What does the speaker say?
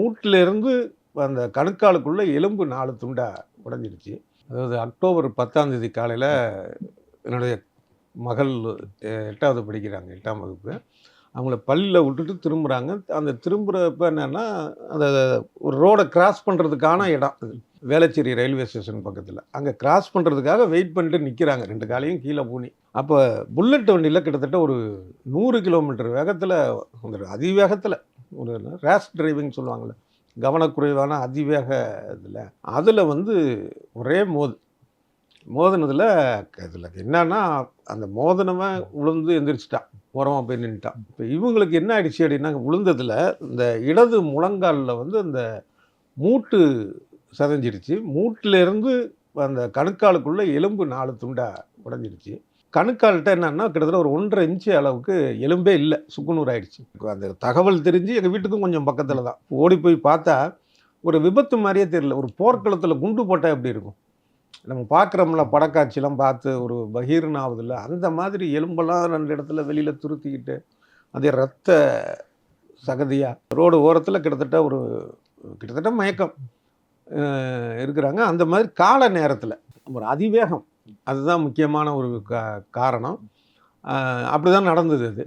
மூட்டிலேருந்து அந்த கணுக்காலுக்குள்ள எலும்பு 4 துண்டா உடைஞ்சிருச்சு. அதாவது அக்டோபர் 10ஆம் தேதி காலையில என்னுடைய மகள் 8வது படிக்கிறாங்க, 8ஆம் வகுப்பு. அவங்கள பள்ளியில விட்டுட்டு திரும்புறாங்க. அந்த திரும்புறப்ப என்னன்னா, அந்த ஒரு ரோட கிராஸ் பண்றதுக்கான இடம் அது. வேளச்சேரி ரயில்வே ஸ்டேஷன் பக்கத்தில. அங்க கிராஸ் பண்றதுக்காக வெயிட் பண்ணிட்டு நிக்கிறாங்க. 2 காலையும் கீழ ஊனி. அப்ப புல்லட் வண்டியில கிட்டத்தட்ட ஒரு 100 கிலோமீட்டர் வேகத்தில வந்துரும். அதிவேகத்தில ஒரு ரேஷ் டிரைவிங் சொல்லுவாங்கல்ல. கவனக்குறைவான அதிவேக இதில. அதில வந்து ஒரே மோதுனதில இதில என்னன்னா, அந்த மோதுனவன் விழுந்து எந்திரிச்சுட்டான். ஓரமா போய் நின்னுட்டான். இப்ப இவங்களுக்கு என்ன ஆயிடுச்சு அப்படின்னா, விழுந்ததில இந்த இடது முழங்கால்ல வந்து அந்த மூட்டு சிதைஞ்சிருச்சு. மூட்டிலேருந்து அந்த கணுக்காலுக்குள்ள எலும்பு 4 துண்டா உடைஞ்சிருச்சு. கணுக்கால்ட்ட என்னன்னா, கிட்டத்தட்ட ஒரு 1 1/2 இன்ச் அளவுக்கு எலும்பே இல்ல. சுக்குநூறு ஆயிடுச்சு. அந்த தகவல் தெரிஞ்சு எங்க வீட்டுக்கும் கொஞ்சம் பக்கத்தில தான். ஓடி போய் பார்த்தா, ஒரு விபத்து மாரியே தெரியல. ஒரு போர்க்களத்தில குண்டு போட்டா எப்படி இருக்கும்? நம்ம பார்க்குறோம்ல படக்காட்சிலாம் பார்த்து ஒரு பகீர்னு ஆவுதுல்ல, அந்த மாதிரி எலும்பெல்லாம் 2 இடத்துல வெளியில துருத்திக்கிட்டு, அது ரத்த சகதியா ரோடு ஓரத்தில கிட்டத்தட்ட மயக்கம் இருக்கிறாங்க. அந்த மாதிரி கால நேரத்தில ஒரு அதிவேகம். அதுதான் முக்கியமான ஒரு காரணம். அப்படிதான் நடந்தது அது.